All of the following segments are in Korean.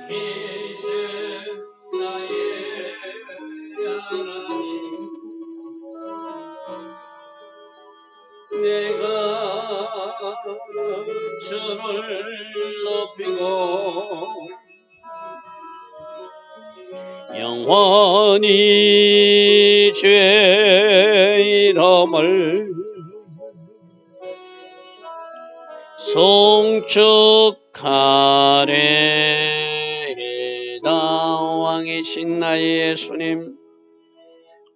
왕이신 나의 하나님, 내가 주를 높이고 영원히 죄 이름을 송축하리이다. 왕이신 나의 예수님,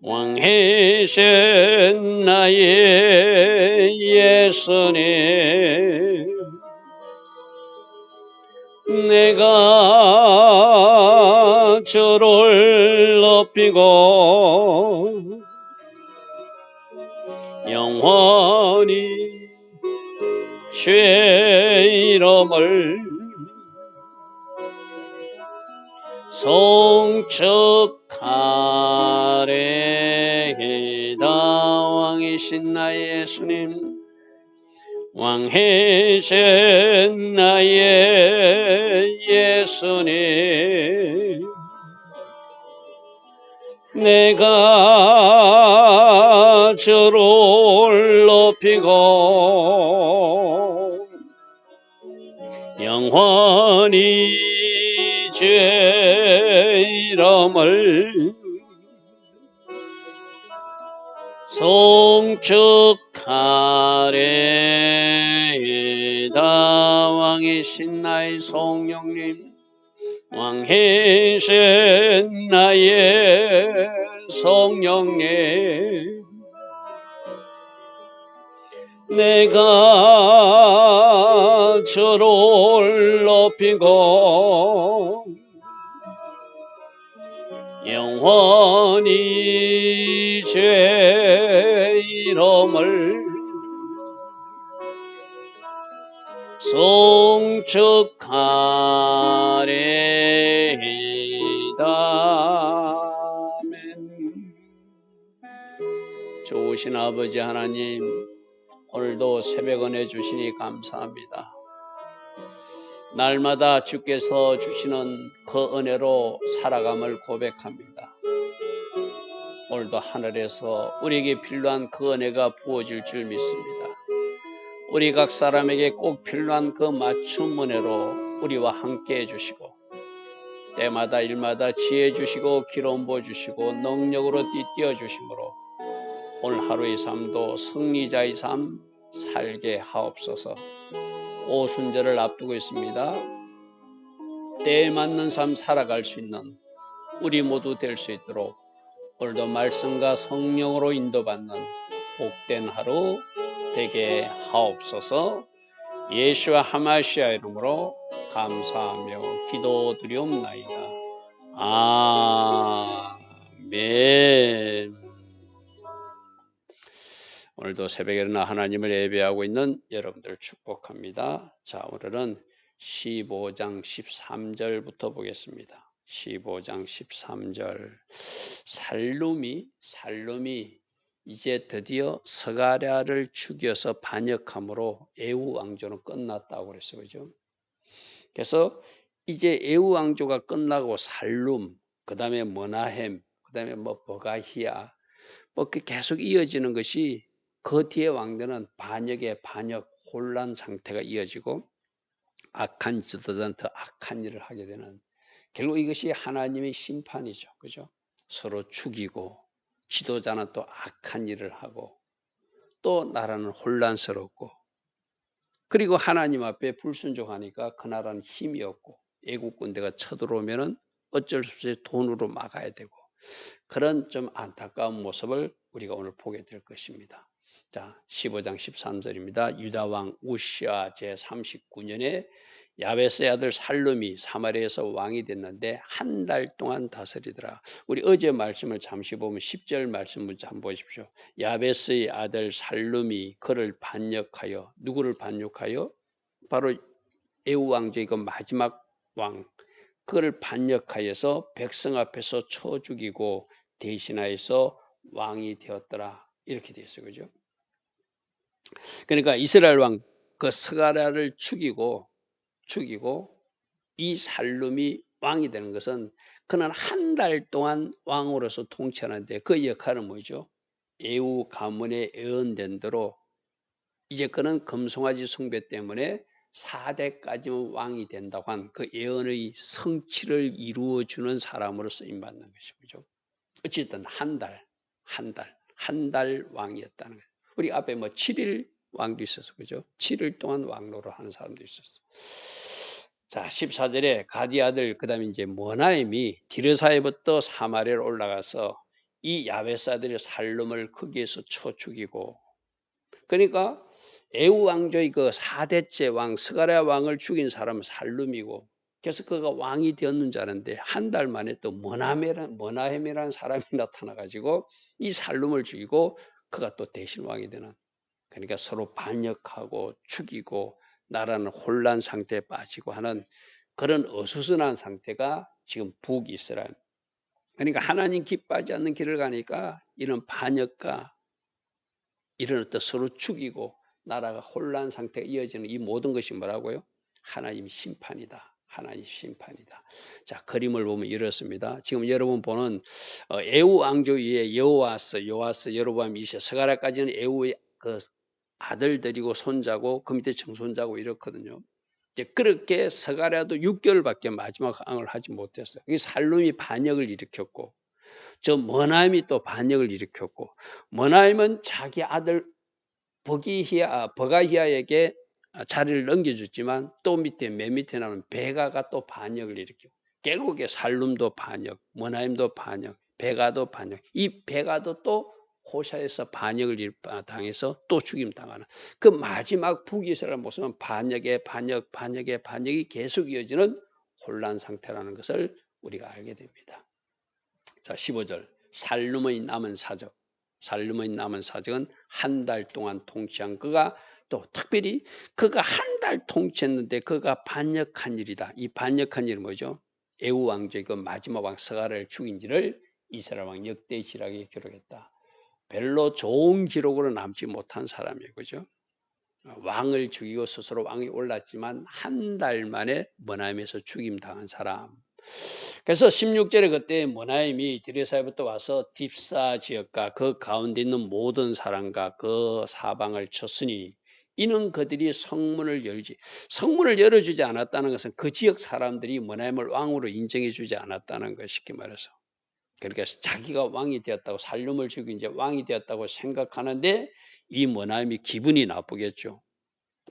왕이신 나의 예수님, 내가 주를 높이고 영원히 죄 이름을 송축하리이다. 왕이신 나의 예수님, 왕이신 나의 예수님, 내가 주를 높이고 영원히 죄 이름을 송축하리이다. 왕이신 나의 성령님, 왕이신 나의 성령님, 내가 주를 높이고 영원히 죄 이름을 송축하리이다. 아멘. 좋으신 아버지 하나님, 오늘도 새벽 은혜 주시니 감사합니다. 날마다 주께서 주시는 그 은혜로 살아감을 고백합니다. 오늘도 하늘에서 우리에게 필요한 그 은혜가 부어질 줄 믿습니다. 우리 각 사람에게 꼭 필요한 그 맞춤 은혜로 우리와 함께 해주시고 때마다 일마다 지혜 주시고 기름 부어주시고 능력으로 띠띠어 주심으로 오늘 하루의 삶도 승리자의 삶 살게 하옵소서. 오순절을 앞두고 있습니다. 때에 맞는 삶 살아갈 수 있는 우리 모두 될 수 있도록 오늘도 말씀과 성령으로 인도받는 복된 하루 되게 하옵소서. 예수와 하마시아 이름으로 감사하며 기도드리옵나이다. 아멘. 오늘도 새벽에 일어나 하나님을 예배하고 있는 여러분들 축복합니다. 자, 오늘은 15장 13절부터 보겠습니다. 15장 13절. 살룸이 이제 드디어 스가랴를 죽여서 반역함으로 에우 왕조는 끝났다고 그랬어요. 그죠? 그래서 이제 에우 왕조가 끝나고 살룸, 그 다음에 머나헴, 그 다음에 버가히야, 계속 이어지는 것이 그 뒤에 왕들은 반역의 반역, 혼란 상태가 이어지고 악한 지도자는 더 악한 일을 하게 되는, 결국 이것이 하나님의 심판이죠. 그죠? 서로 죽이고 지도자는 또 악한 일을 하고 또 나라는 혼란스럽고, 그리고 하나님 앞에 불순종하니까 그 나라는 힘이 없고 애국 군대가 쳐들어오면은 어쩔 수 없이 돈으로 막아야 되고, 그런 좀 안타까운 모습을 우리가 오늘 보게 될 것입니다. 자, 15장 13절입니다. 유다왕 우시아 제39년에 야베스의 아들 살룸이 사마리아에서 왕이 됐는데 한 달 동안 다스리더라. 우리 어제 말씀을 잠시 보면 10절 말씀 문자 한번 보십시오. 야베스의 아들 살룸이 그를 반역하여, 누구를 반역하여? 바로 에우 왕조의 그 마지막 왕, 그를 반역하여서 백성 앞에서 쳐 죽이고 대신하여서 왕이 되었더라. 이렇게 되어 있어요. 그죠? 그러니까 이스라엘 왕 그 스가랴를 죽이고 이 살룸이 왕이 되는 것은 그는 한 달 동안 왕으로서 통치하는데 그 역할은 뭐죠? 애우 가문에 예언된 대로 이제 그는 금송아지 숭배 때문에 4대까지는 왕이 된다고 한 그 예언의 성취를 이루어 주는 사람으로 쓰임 받는 것이죠. 어쨌든 한 달 왕이었다는 거예요. 우리 앞에 뭐 7일 왕도 있었어. 그죠? 7일 동안 왕노를 하는 사람도 있었어. 자, 14절에 가디 아들 그다음에 이제 모나임이 디르사에부터 사마리아로 올라가서 이 야베사들의 살름을 거기에서 쳐 죽이고 그러니까 에우 왕조의 그 4대째 왕 스가랴 왕을 죽인 사람은 살룸이고 그래서 그가 왕이 되었는 줄 알았는데 한 달 만에 또 머나헴이라는 사람이 나타나 가지고 이 살룸을 죽이고 그가 또 대신 왕이 되는 그러니까 서로 반역하고 죽이고 나라는 혼란 상태에 빠지고 하는 그런 어수선한 상태가 지금 북이스라엘. 그러니까 하나님 기뻐하지 않는 길을 가니까 이런 반역과 이런 어떤 서로 죽이고 나라가 혼란 상태가 이어지는 이 모든 것이 뭐라고요? 하나님 심판이다. 하나님 심판이다. 자, 그림을 보면 이렇습니다. 지금 여러분 보는 에우 왕조 위에 여호와스, 여로보암, 이세, 스가랴까지는 에우의 그 아들들이고 손자고 그 밑에 정손자고 이렇거든요. 이제 그렇게 스가랴도 6개월밖에 마지막 왕을 하지 못했어요. 이 살룸이 반역을 일으켰고 저 머나임이 또 반역을 일으켰고 머나임은 자기 아들 버가히아에게 자리를 넘겨줬지만 또 맨 밑에 나오는 베가가 또 반역을 일으키고 결국에 살룸도 반역, 머나임도 반역, 베가도 반역. 이 베가도 또 호샤에서 반역을 당해서 또 죽임 당하는 그 마지막 북이스라엘 모습은 반역의 반역이 계속 이어지는 혼란 상태라는 것을 우리가 알게 됩니다. 자, 15절. 살룸의 남은 사적은 한 달 동안 통치한 그가 또 특별히 그가 한 달 통치했는데 그가 반역한 일이다. 이 반역한 일은 뭐죠? 에우 왕조의 그 마지막 왕 스가랴를 죽인 일을 이스라엘 왕 역대시락에 기록했다. 별로 좋은 기록으로 남지 못한 사람이에요. 그죠? 왕을 죽이고 스스로 왕이 올랐지만 한 달 만에 머나임에서 죽임 당한 사람. 그래서 16절에 그때 모나임이 디레사에부터 와서 딥사 지역과 그 가운데 있는 모든 사람과 그 사방을 쳤으니 이는 그들이 성문을 열어주지 않았다는 것은 그 지역 사람들이 모나임을 왕으로 인정해 주지 않았다는 것 쉽게 말해서 그러니까 자기가 왕이 되었다고 살룸을 죽이고 이제 왕이 되었다고 생각하는데 이 모나임이 기분이 나쁘겠죠.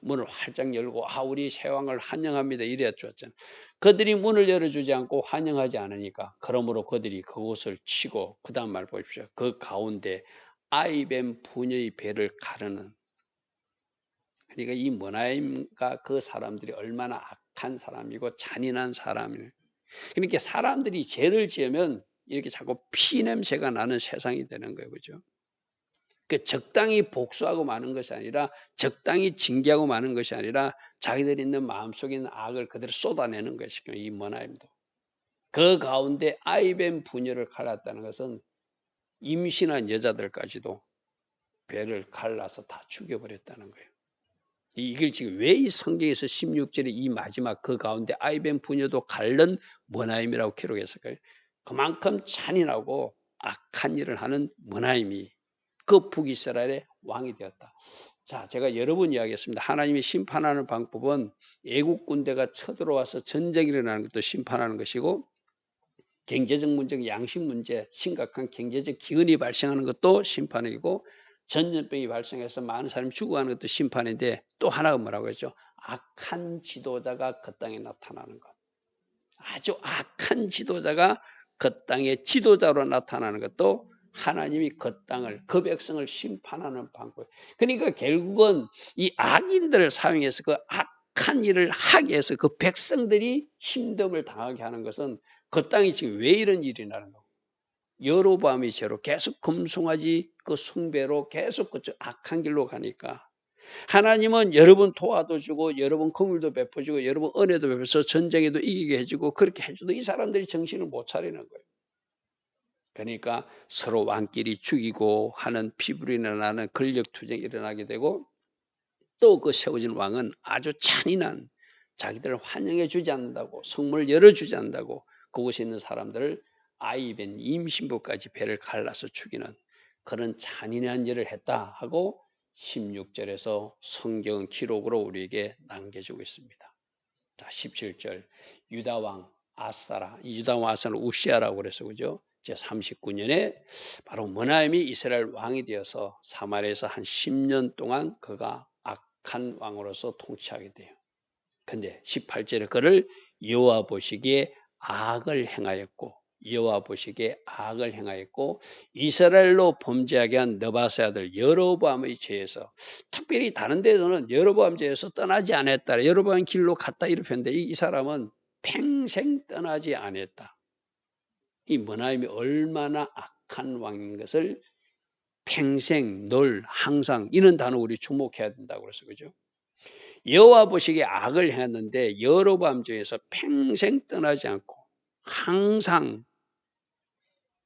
문을 활짝 열고 우리 새 왕을 환영합니다 이래 줬잖아요. 그들이 문을 열어주지 않고 환영하지 않으니까 그러므로 그들이 그곳을 치고 그 다음 말 보십시오. 그 가운데 아이뱀 부녀의 배를 가르는 그러니까 이 머나임과 그 사람들이 얼마나 악한 사람이고 잔인한 사람이에요. 그러니까 사람들이 죄를 지으면 이렇게 자꾸 피 냄새가 나는 세상이 되는 거예요. 그죠? 그 적당히 복수하고 마는 것이 아니라 적당히 징계하고 마는 것이 아니라 자기들이 있는 마음속에 있는 악을 그대로 쏟아내는 것이죠. 이 머나임도. 그 가운데 아이뱀 부녀를 갈랐다는 것은 임신한 여자들까지도 배를 갈라서 다 죽여버렸다는 거예요. 이걸 지금 왜 이 성경에서 16절에 이 마지막 그 가운데 아이뱀 부녀도 갈른 머나임이라고 기록했을까요? 그만큼 잔인하고 악한 일을 하는 머나임이 그 북이스라엘의 왕이 되었다. 자, 제가 여러 번 이야기했습니다. 하나님이 심판하는 방법은 애국 군대가 쳐들어와서 전쟁이 일어나는 것도 심판하는 것이고 경제적 문제, 양식 문제, 심각한 경제적 기근이 발생하는 것도 심판이고 전염병이 발생해서 많은 사람이 죽어가는 것도 심판인데 또 하나가 뭐라고 했죠? 악한 지도자가 그 땅에 나타나는 것. 아주 악한 지도자가 그 땅의 지도자로 나타나는 것도 하나님이 그 땅을 그 백성을 심판하는 방법. 그러니까 결국은 이 악인들을 사용해서 그 악한 일을 하게 해서 그 백성들이 힘듦을 당하게 하는 것은 그 땅이 지금 왜 이런 일이 나는 거고 여로보암의 죄로 계속 금송아지 그 숭배로 계속 그 악한 길로 가니까 하나님은 여러분 도와도 주고 여러분 긍휼도 베풀어주고 여러분 은혜도 베풀어서 전쟁에도 이기게 해주고 그렇게 해줘도 이 사람들이 정신을 못 차리는 거예요. 그러니까 서로 왕끼리 죽이고 하는 피부로 일어나는 권력투쟁이 일어나게 되고 또 그 세워진 왕은 아주 잔인한 자기들을 환영해 주지 않는다고, 성문을 열어주지 않는다고 그곳에 있는 사람들을 아이벤 임신부까지 배를 갈라서 죽이는 그런 잔인한 일을 했다 하고 16절에서 성경은 기록으로 우리에게 남겨주고 있습니다. 자, 17절 유다왕 아사라, 이 유다왕 아사라는 우시아라고 그래서 그죠? 제 39년에 바로 머나임이 이스라엘 왕이 되어서 사마리아에서 한 10년 동안 그가 악한 왕으로서 통치하게 돼요. 근데 18절에 그를 여호와 보시기에 악을 행하였고 여호와 보시기에 악을 행하였고 이스라엘로 범죄하게 한 느바세 아들 여로보암의 죄에서, 특별히 다른 데서는 여로보암 죄에서 떠나지 않았다, 여로보암 길로 갔다 이렇게 했는데 이 사람은 평생 떠나지 않았다. 이 머나임이 얼마나 악한 왕인 것을 평생 늘 항상 이런 단어 우리 주목해야 된다고 그래서 그죠? 여호와 보시기에 악을 행했는데 여로보암 죄에서 평생 떠나지 않고 항상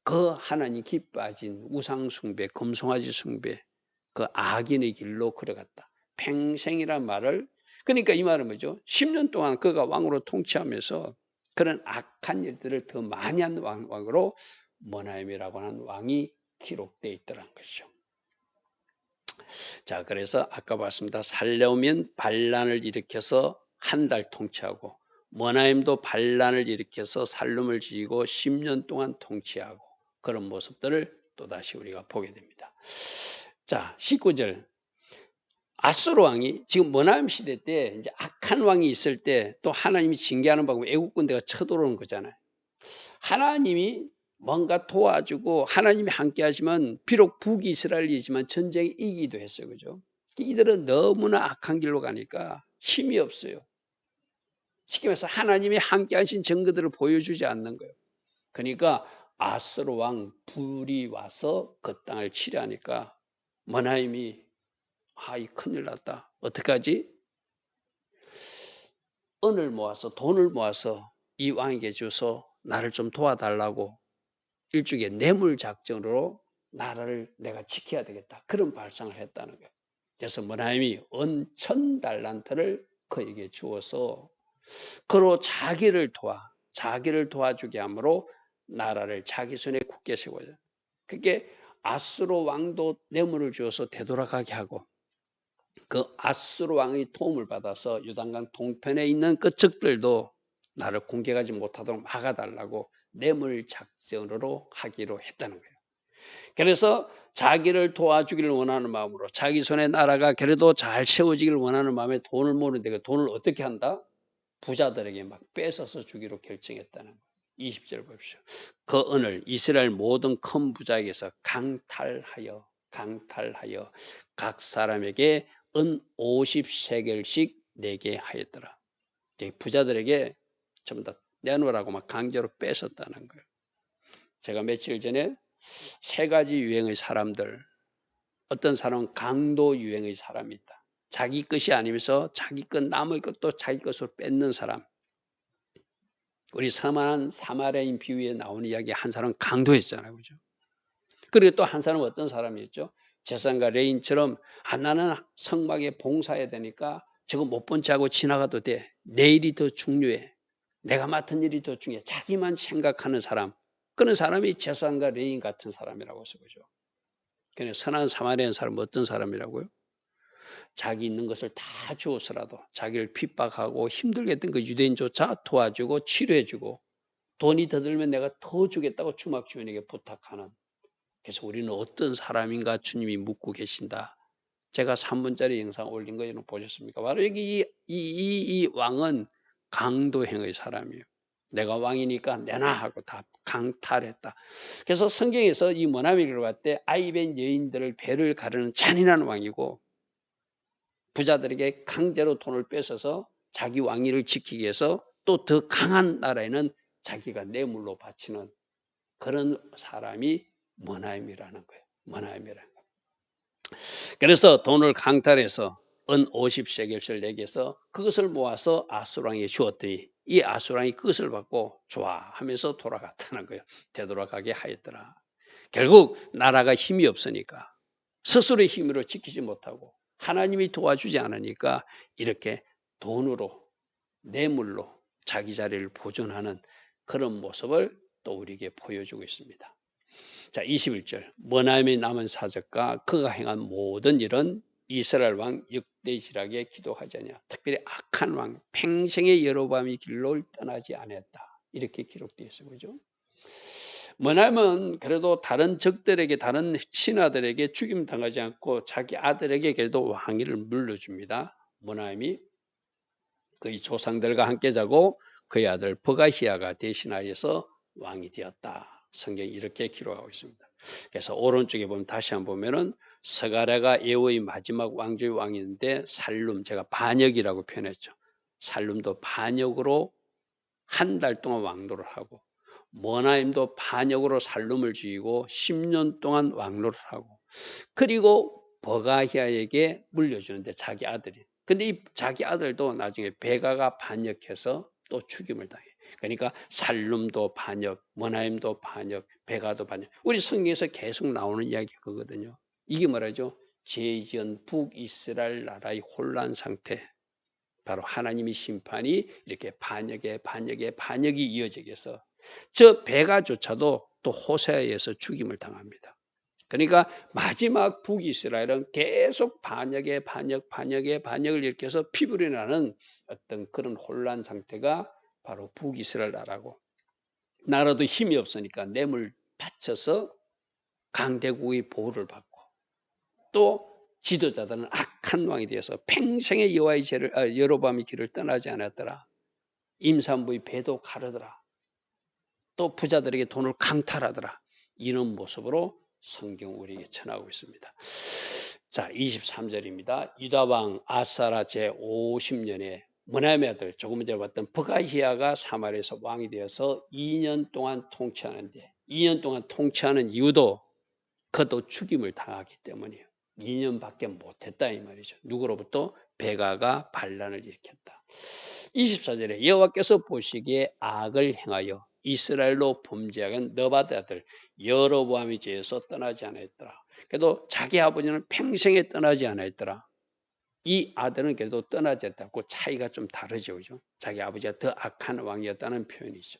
그 하나님 기뻐하신 우상 숭배, 금송아지 숭배, 그 악인의 길로 걸어갔다. 평생이란 말을, 그러니까 이 말은 뭐죠? 10년 동안 그가 왕으로 통치하면서 그런 악한 일들을 더 많이 한 왕으로 머나임이라고 하는 왕이 기록되어 있더라는 것이죠. 자, 그래서 아까 봤습니다. 살려오면 반란을 일으켜서 한 달 통치하고 머나임도 반란을 일으켜서 살림을 지고 10년 동안 통치하고 그런 모습들을 또다시 우리가 보게 됩니다. 자, 19절 아수르 왕이 지금 머나임 시대 때 이제 악한 왕이 있을 때 또 하나님이 징계하는 방법, 애국 군대가 쳐들어오는 거잖아요. 하나님이 뭔가 도와주고 하나님이 함께 하시면 비록 북이스라엘이지만 전쟁에 이기기도 했어요. 그죠? 이들은 너무나 악한 길로 가니까 힘이 없어요. 쉽게 말해서 하나님이 함께 하신 증거들을 보여주지 않는 거예요. 그러니까 아수르 왕 불이 와서 그 땅을 치려하니까 머나임이 이 큰일 났다. 어떡하지? 은을 모아서 돈을 모아서 이 왕에게 줘서 나를 좀 도와달라고 일종의 뇌물 작전으로 나라를 내가 지켜야 되겠다. 그런 발상을 했다는 거예요. 그래서 머나임이 은 1000달란트를 그에게 주어서 그로 자기를 도와주게 함으로 나라를 자기 손에 굳게 세워요. 그게 아수르 왕도 뇌물을 주어서 되돌아가게 하고 그 아수르 왕의 도움을 받아서 요단강 동편에 있는 그 적들도 나를 공격하지 못하도록 막아달라고 뇌물 작전으로 하기로 했다는 거예요. 그래서 자기를 도와주기를 원하는 마음으로 자기 손에 나라가 그래도 잘 세워지기를 원하는 마음에 돈을 모으는데 그 돈을 어떻게 한다? 부자들에게 막 뺏어서 주기로 결정했다는 거예요. 20절 보십시오. 그 은을 이스라엘 모든 큰 부자에게서 강탈하여 각 사람에게 은 50세겔씩 내게 하였더라. 부자들에게 전부 다 내놓으라고 막 강제로 뺏었다는 거예요. 제가 며칠 전에 3가지 유행의 사람들, 어떤 사람은 강도 유행의 사람이 있다. 자기 것이 아니면서 자기 것 남의 것도 자기 것으로 뺏는 사람. 우리 선한 사마리아인 비유에 나오는 이야기 한 사람은 강도였잖아요. 그죠? 그리고 또 한 사람은 어떤 사람이었죠? 제사장과 레인처럼 나는 성막에 봉사해야 되니까 저거 못 본 채 하고 지나가도 돼. 내 일이 더 중요해. 내가 맡은 일이 더 중요해. 자기만 생각하는 사람. 그런 사람이 제사장과 레인 같은 사람이라고 해서 그죠? 그냥 선한 사마리아인 사람은 어떤 사람이라고요? 자기 있는 것을 다 주어서라도 자기를 핍박하고 힘들게 했던 그 유대인조차 도와주고 치료해주고 돈이 더 들면 내가 더 주겠다고 주막 주인에게 부탁하는. 그래서 우리는 어떤 사람인가 주님이 묻고 계신다. 제가 3분짜리 영상 올린 거 여러분 보셨습니까? 바로 여기 이 왕은 강도행의 사람이에요. 내가 왕이니까 내놔 하고 다 강탈했다. 그래서 성경에서 이 머나미를 봤을 때 아이벤 여인들을 배를 가르는 잔인한 왕이고 부자들에게 강제로 돈을 뺏어서 자기 왕위를 지키기 위해서 또 더 강한 나라에는 자기가 뇌물로 바치는 그런 사람이 머나임이라는 거예요. 머나임이라는 거예요. 그래서 돈을 강탈해서 은 50세겔을 내게서 그것을 모아서 아수르 왕에게 주었더니 이 아수르 왕이 그것을 받고 좋아하면서 돌아갔다는 거예요. 되돌아가게 하였더라. 결국 나라가 힘이 없으니까 스스로의 힘으로 지키지 못하고 하나님이 도와주지 않으니까 이렇게 돈으로 뇌물로 자기 자리를 보존하는 그런 모습을 또 우리에게 보여주고 있습니다. 자, 21절. 머나임에 남은 사적과 그가 행한 모든 일은 이스라엘 왕 역대시락에 기도하지 아니하. 특별히 악한 왕 평생의 여로보암의 길로 떠나지 않았다. 이렇게 기록되어 있어요. 그죠? 머나임은 그래도 다른 적들에게, 다른 신하들에게 죽임 당하지 않고 자기 아들에게 그래도 왕위를 물려줍니다. 머나임이 그의 조상들과 함께 자고 그의 아들 버가히야가 대신하여서 왕이 되었다. 성경이 이렇게 기록하고 있습니다. 그래서 오른쪽에 보면 다시 한번 보면은 스가랴가 예후의 마지막 왕조의 왕인데 살룸, 제가 반역이라고 표현했죠. 살룸도 반역으로 한 달 동안 왕노를 하고 머나임도 반역으로 살룸을 죽이고 10년 동안 왕노를 하고 그리고 버가히야에게 물려주는데 자기 아들이. 근데 이 자기 아들도 나중에 베가가 반역해서 또 죽임을 당해. 그러니까 살룸도 반역, 머나임도 반역, 베가도 반역. 우리 성경에서 계속 나오는 이야기 그거든요. 이게 뭐라죠? 죄지은 북이스라엘 나라의 혼란 상태. 바로 하나님의 심판이 이렇게 반역이 이어지게 해서 저 베가조차도 또 호세아에서 죽임을 당합니다. 그러니까 마지막 북이스라엘은 계속 반역을 일으켜서 피불이 나는 어떤 그런 혼란 상태가 바로 북이스라엘 나라고, 나라도 힘이 없으니까 뇌물 바쳐서 강대국의 보호를 받고 또 지도자들은 악한 왕이 되어서 평생의 여로보암의 길을 떠나지 않았더라. 임산부의 배도 가르더라. 또 부자들에게 돈을 강탈하더라. 이런 모습으로 성경 우리에게 전하고 있습니다. 자, 23절입니다. 유다왕 아사라 제50년에 머나임의 아들, 조금 전에 봤던 버가히야가 사마리아에서 왕이 되어서 2년 동안 통치하는데 2년 동안 통치하는 이유도 그도 죽임을 당하기 때문이에요. 2년밖에 못했다 이 말이죠. 누구로부터? 베가가 반란을 일으켰다. 24절에 여호와께서 보시기에 악을 행하여 이스라엘로 범죄하는 느바트 아들 여로보암의 죄에서 떠나지 않았더라. 그래도 자기 아버지는 평생에 떠나지 않았더라. 이 아들은 그래도 떠나지 않았고 차이가 좀 다르죠. 그죠? 자기 아버지가 더 악한 왕이었다는 표현이죠.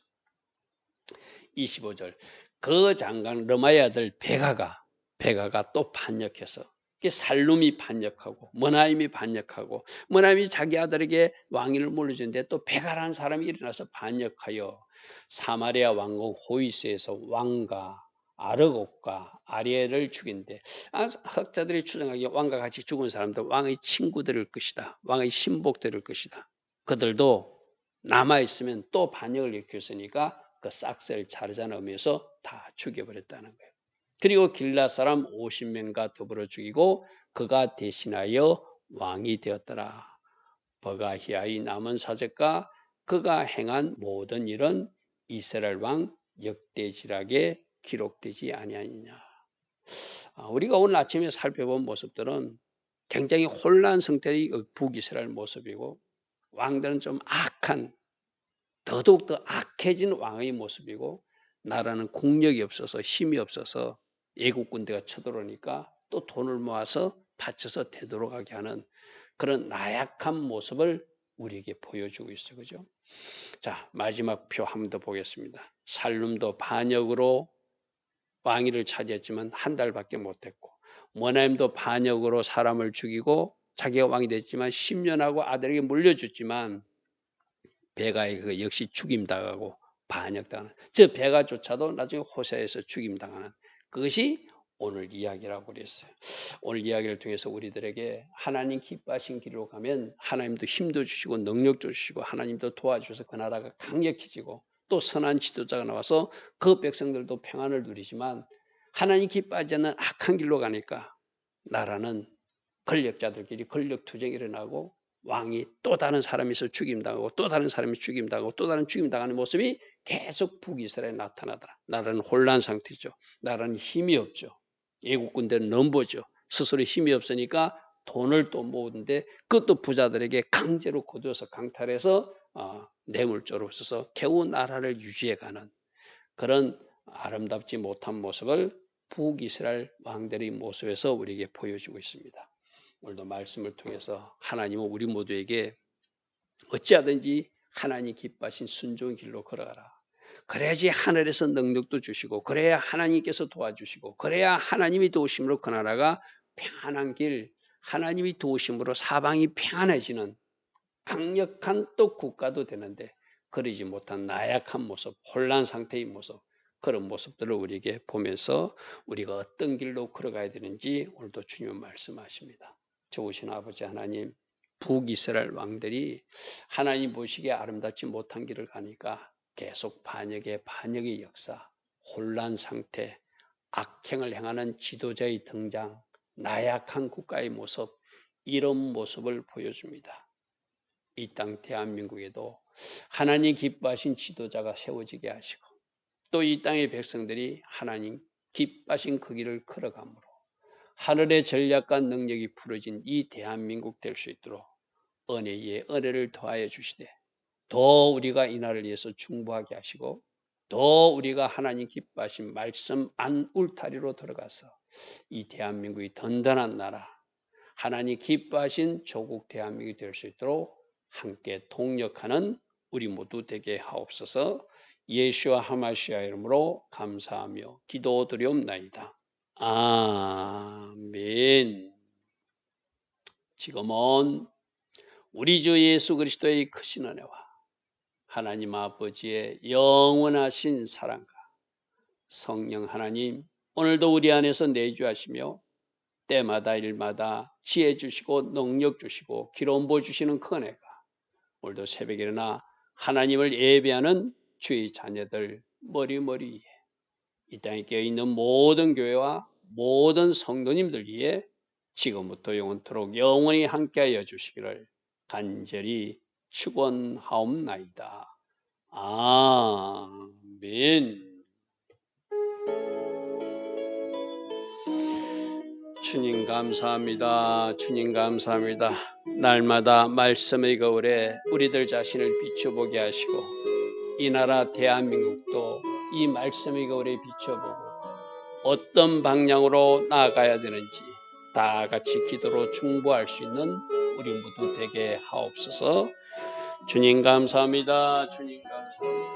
25절 그 장관 르마의 아들 베가가 또 반역해서 살룸이 반역하고 머나임이 반역하고 머나임이 자기 아들에게 왕위를 물려주는데 또 베가라는 사람이 일어나서 반역하여 사마리아 왕국 호이스에서 왕과 아르곡과 아리엘을 죽인데 학자들이 추정하기에 왕과 같이 죽은 사람들 왕의 친구들일 것이다. 왕의 신복들일 것이다. 그들도 남아있으면 또 반역을 일으켰으니까 그 싹스를 자르자 넣으면서 다 죽여버렸다는 거예요. 그리고 길라 사람 50명과 더불어 죽이고 그가 대신하여 왕이 되었더라. 버가히야의 남은 사적과 그가 행한 모든 일은 이스라엘 왕 역대지락에 기록되지 아니하느냐. 우리가 오늘 아침에 살펴본 모습들은 굉장히 혼란 상태의 북이스라엘 모습이고 왕들은 좀 악한 더더욱 악해진 왕의 모습이고 나라는 국력이 없어서 힘이 없어서 애국 군대가 쳐들어오니까 또 돈을 모아서 바쳐서 되돌아가게 하는 그런 나약한 모습을 우리에게 보여주고 있어요. 그죠? 자, 마지막 표 한 번 더 보겠습니다. 살룸도 반역으로 왕위를 차지했지만 한 달밖에 못했고 머나임도 반역으로 사람을 죽이고 자기가 왕이 됐지만 10년하고 아들에게 물려줬지만 베가에게 역시 죽임당하고 반역당하는 저 베가조차도 나중에 호세에서 죽임당하는 그것이 오늘 이야기라고 그랬어요. 오늘 이야기를 통해서 우리들에게 하나님 기뻐하신 길로 가면 하나님도 힘도 주시고 능력도 주시고 하나님도 도와주셔서 그 나라가 강력해지고 또 선한 지도자가 나와서 그 백성들도 평안을 누리지만 하나님 기뻐하지 않는 악한 길로 가니까 나라는 권력자들끼리 권력투쟁이 일어나고 왕이 또 다른 사람에서 죽임당하고 또 다른 사람이 죽임당하고 또 다른 죽임당하는 모습이 계속 북이스라엘에 나타나더라. 나라는 혼란 상태죠. 나라는 힘이 없죠. 애국군대는 넘보죠. 스스로 힘이 없으니까 돈을 또 모으는데 그것도 부자들에게 강제로 거두어서 강탈해서 뇌물조로 써서 겨우 나라를 유지해가는 그런 아름답지 못한 모습을 북이스라엘 왕들의 모습에서 우리에게 보여주고 있습니다. 오늘도 말씀을 통해서 하나님은 우리 모두에게 어찌하든지 하나님 기뻐하신 순종의 길로 걸어가라. 그래야지 하늘에서 능력도 주시고 그래야 하나님께서 도와주시고 그래야 하나님이 도우심으로 그 나라가 평안한 길, 하나님이 도우심으로 사방이 평안해지는 강력한 또 국가도 되는데 그러지 못한 나약한 모습, 혼란 상태의 모습, 그런 모습들을 우리에게 보면서 우리가 어떤 길로 걸어가야 되는지 오늘도 주님은 말씀하십니다. 좋으신 아버지 하나님, 북이스라엘 왕들이 하나님 보시기에 아름답지 못한 길을 가니까 계속 반역의 역사, 혼란 상태, 악행을 행하는 지도자의 등장, 나약한 국가의 모습, 이런 모습을 보여줍니다. 이 땅 대한민국에도 하나님 기뻐하신 지도자가 세워지게 하시고 또 이 땅의 백성들이 하나님 기뻐하신 그 길을 걸어가므로 하늘의 전략과 능력이 부러진 이 대한민국 될 수 있도록 은혜 위에 은혜를 더하여 주시되 더 우리가 이 나라를 위해서 중보하게 하시고 더 우리가 하나님 기뻐하신 말씀 안 울타리로 들어가서 이 대한민국이 든든한 나라, 하나님 기뻐하신 조국 대한민국이 될 수 있도록 함께 동력하는 우리 모두 되게 하옵소서. 예수와 하마시아 이름으로 감사하며 기도드리옵나이다. 아멘. 지금은 우리 주 예수 그리스도의 크신 은혜와 하나님 아버지의 영원하신 사랑과 성령 하나님 오늘도 우리 안에서 내주하시며 때마다 일마다 지혜 주시고 능력 주시고 기름 부어 주시는 그 은혜가 오늘도 새벽에 일어나 하나님을 예배하는 주의 자녀들 머리머리 위에 이 땅에 깨어있는 모든 교회와 모든 성도님들 위에 지금부터 영원토록 영원히 함께하여 주시기를 간절히 축원하옵나이다. 아멘. 주님 감사합니다. 주님 감사합니다. 날마다 말씀의 거울에 우리들 자신을 비춰보게 하시고 이 나라 대한민국도 이 말씀의 거울에 비춰보고 어떤 방향으로 나아가야 되는지 다 같이 기도로 중보할 수 있는 우리 모두 되게 하옵소서. 주님 감사합니다. 주님 감사합니다.